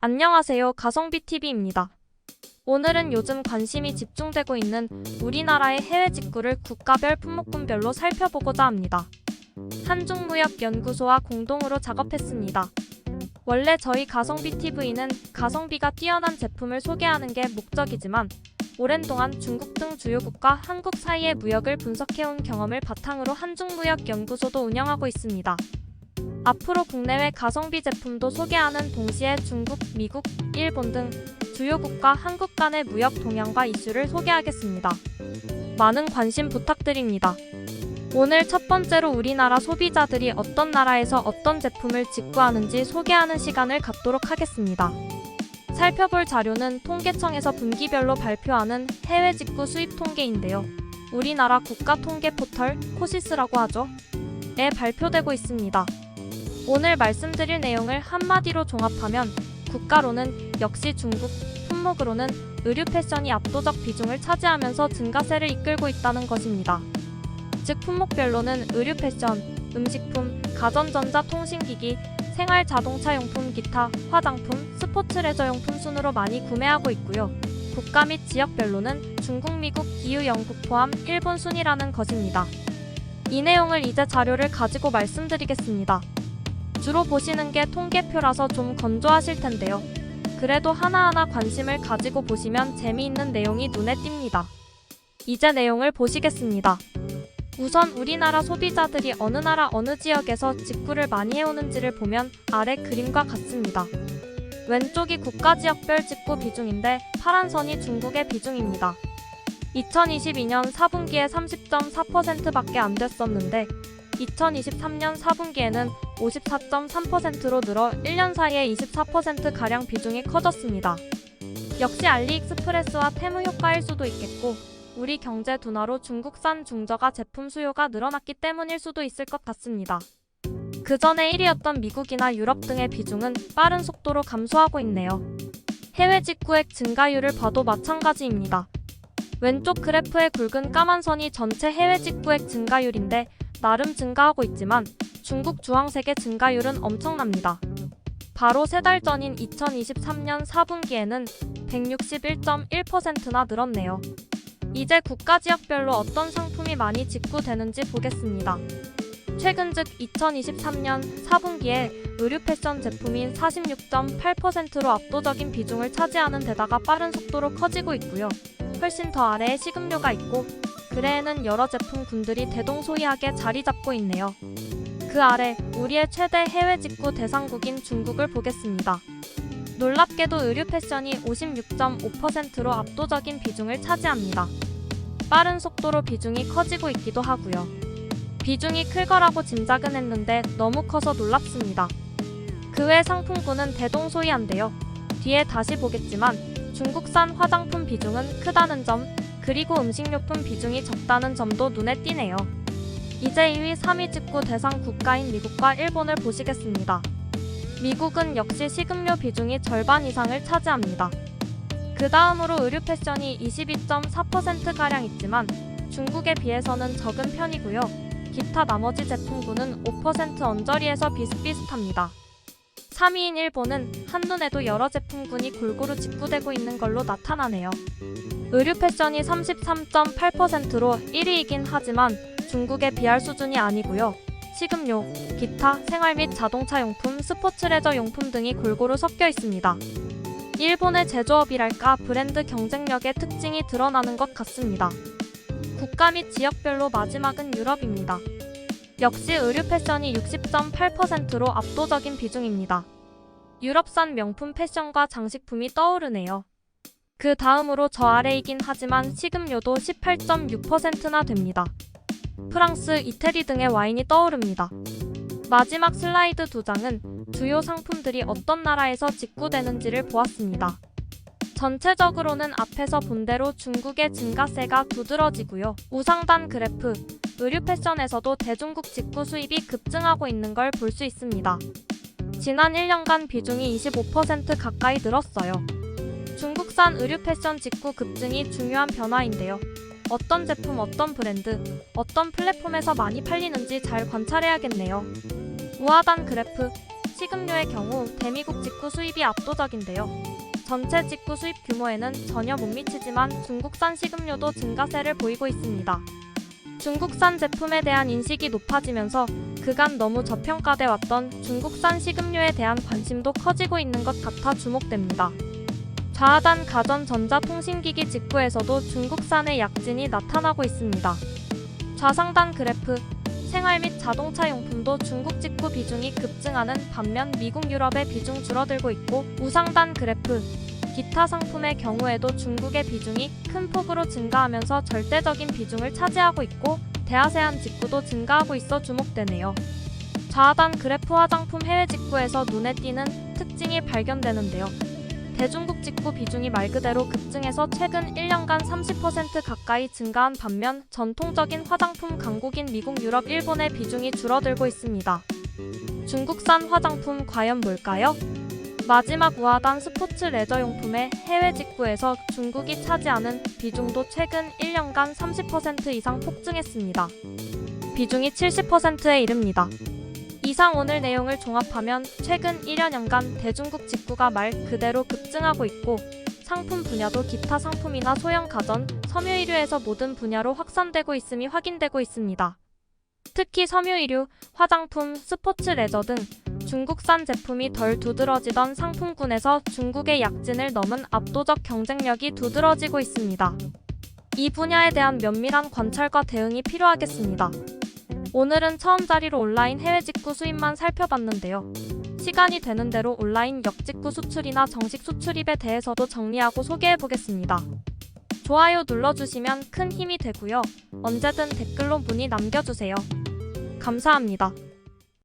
안녕하세요. 가성비TV입니다. 오늘은 요즘 관심이 집중되고 있는 우리나라의 해외 직구를 국가별 품목군별로 살펴보고자 합니다. 한중무역연구소와 공동으로 작업했습니다. 원래 저희 가성비TV는 가성비가 뛰어난 제품을 소개하는 게 목적이지만 오랜 동안 중국 등 주요국과 한국 사이의 무역을 분석해온 경험을 바탕으로 한중무역연구소도 운영하고 있습니다. 앞으로 국내외 가성비 제품도 소개하는 동시에 중국, 미국, 일본 등 주요국과 한국 간의 무역 동향과 이슈를 소개하겠습니다. 많은 관심 부탁드립니다. 오늘 첫 번째로 우리나라 소비자들이 어떤 나라에서 어떤 제품을 직구하는지 소개하는 시간을 갖도록 하겠습니다. 살펴볼 자료는 통계청에서 분기별로 발표하는 해외 직구 수입 통계인데요. 우리나라 국가통계 포털, 코시스라고 하죠. 에 발표되고 있습니다. 오늘 말씀드릴 내용을 한마디로 종합하면 국가로는 역시 중국, 품목으로는 의류 패션이 압도적 비중을 차지하면서 증가세를 이끌고 있다는 것입니다. 즉 품목별로는 의류 패션, 음식품, 가전전자 통신기기, 생활 자동차용품 기타, 화장품, 스포츠 레저용품 순으로 많이 구매하고 있고요. 국가 및 지역별로는 중국, 미국, EU, 영국 포함 일본 순이라는 것입니다. 이 내용을 이제 자료를 가지고 말씀드리겠습니다. 주로 보시는 게 통계표라서 좀 건조하실 텐데요. 그래도 하나하나 관심을 가지고 보시면 재미있는 내용이 눈에 띕니다. 이제 내용을 보시겠습니다. 우선 우리나라 소비자들이 어느 나라 어느 지역에서 직구를 많이 해오는지를 보면 아래 그림과 같습니다. 왼쪽이 국가 지역별 직구 비중인데 파란 선이 중국의 비중입니다. 2022년 4분기에 30.4%밖에 안 됐었는데 2023년 4분기에는 54.3%로 늘어 1년 사이에 24%가량 비중이 커졌습니다. 역시 알리익스프레스와 테무 효과일 수도 있겠고 우리 경제 둔화로 중국산 중저가 제품 수요가 늘어났기 때문일 수도 있을 것 같습니다. 그 전에 1위였던 미국이나 유럽 등의 비중은 빠른 속도로 감소하고 있네요. 해외 직구액 증가율을 봐도 마찬가지입니다. 왼쪽 그래프의 굵은 까만 선이 전체 해외 직구액 증가율인데 나름 증가하고 있지만 중국 주황색의 증가율은 엄청납니다. 바로 3달 전인 2023년 4분기에는 161.1%나 늘었네요. 이제 국가 지역별로 어떤 상품이 많이 직구되는지 보겠습니다. 최근 즉 2023년 4분기에 의류 패션 제품이 46.8%로 압도적인 비중을 차지하는 데다가 빠른 속도로 커지고 있고요. 훨씬 더 아래에 식음료가 있고 그래에는 여러 제품군들이 대동소이하게 자리 잡고 있네요. 그 아래 우리의 최대 해외 직구 대상국인 중국을 보겠습니다. 놀랍게도 의류 패션이 56.5%로 압도적인 비중을 차지합니다. 빠른 속도로 비중이 커지고 있기도 하고요. 비중이 클 거라고 짐작은 했는데 너무 커서 놀랍습니다. 그 외 상품군은 대동소이한데요. 뒤에 다시 보겠지만 중국산 화장품 비중은 크다는 점, 그리고 음식료품 비중이 적다는 점도 눈에 띄네요. 이제 2위, 3위 직구 대상 국가인 미국과 일본을 보시겠습니다. 미국은 역시 식음료 비중이 절반 이상을 차지합니다. 그 다음으로 의류 패션이 22.4%가량 있지만 중국에 비해서는 적은 편이고요. 기타 나머지 제품군은 5% 언저리에서 비슷비슷합니다. 3위인 일본은 한눈에도 여러 제품군이 골고루 직구되고 있는 걸로 나타나네요. 의류 패션이 33.8%로 1위이긴 하지만 중국에 비할 수준이 아니고요. 식음료, 기타, 생활 및 자동차 용품, 스포츠 레저 용품 등이 골고루 섞여 있습니다. 일본의 제조업이랄까 브랜드 경쟁력의 특징이 드러나는 것 같습니다. 국가 및 지역별로 마지막은 유럽입니다. 역시 의류 패션이 60.8%로 압도적인 비중입니다. 유럽산 명품 패션과 장식품이 떠오르네요. 그 다음으로 저 아래이긴 하지만 식음료도 18.6%나 됩니다. 프랑스, 이태리 등의 와인이 떠오릅니다. 마지막 슬라이드 2장은 주요 상품들이 어떤 나라에서 직구되는지를 보았습니다. 전체적으로는 앞에서 본 대로 중국의 증가세가 두드러지고요. 우상단 그래프, 의류 패션에서도 대중국 직구 수입이 급증하고 있는 걸 볼 수 있습니다. 지난 1년간 비중이 25% 가까이 늘었어요. 중국산 의류 패션 직구 급증이 중요한 변화인데요. 어떤 제품, 어떤 브랜드, 어떤 플랫폼에서 많이 팔리는지 잘 관찰해야겠네요. 우하단 그래프, 식음료의 경우 대미국 직구 수입이 압도적인데요. 전체 직구 수입 규모에는 전혀 못 미치지만 중국산 식음료도 증가세를 보이고 있습니다. 중국산 제품에 대한 인식이 높아지면서 그간 너무 저평가돼 왔던 중국산 식음료에 대한 관심도 커지고 있는 것 같아 주목됩니다. 좌하단 가전전자통신기기 직구에서도 중국산의 약진이 나타나고 있습니다. 좌상단 그래프, 생활 및 자동차 용품도 중국 직구 비중이 급증하는 반면 미국 유럽의 비중 줄어들고 있고, 우상단 그래프, 기타 상품의 경우에도 중국의 비중이 큰 폭으로 증가하면서 절대적인 비중을 차지하고 있고, 대아세안 직구도 증가하고 있어 주목되네요. 좌하단 그래프 화장품 해외 직구에서 눈에 띄는 특징이 발견되는데요. 대중국 직구 비중이 말 그대로 급증해서 최근 1년간 30% 가까이 증가한 반면 전통적인 화장품 강국인 미국, 유럽, 일본의 비중이 줄어들고 있습니다. 중국산 화장품 과연 뭘까요? 마지막 우하단 스포츠 레저용품의 해외 직구에서 중국이 차지하는 비중도 최근 1년간 30% 이상 폭증했습니다. 비중이 70%에 이릅니다. 이상 오늘 내용을 종합하면 최근 1년간 대중국 직구가 말 그대로 급증하고 있고, 상품 분야도 기타 상품이나 소형 가전, 섬유의류에서 모든 분야로 확산되고 있음이 확인되고 있습니다. 특히 섬유의류, 화장품, 스포츠 레저 등 중국산 제품이 덜 두드러지던 상품군에서 중국의 약진을 넘은 압도적 경쟁력이 두드러지고 있습니다. 이 분야에 대한 면밀한 관찰과 대응이 필요하겠습니다. 오늘은 처음 자리로 온라인 해외 직구 수입만 살펴봤는데요. 시간이 되는 대로 온라인 역직구 수출이나 정식 수출입에 대해서도 정리하고 소개해보겠습니다. 좋아요 눌러주시면 큰 힘이 되고요. 언제든 댓글로 문의 남겨주세요. 감사합니다.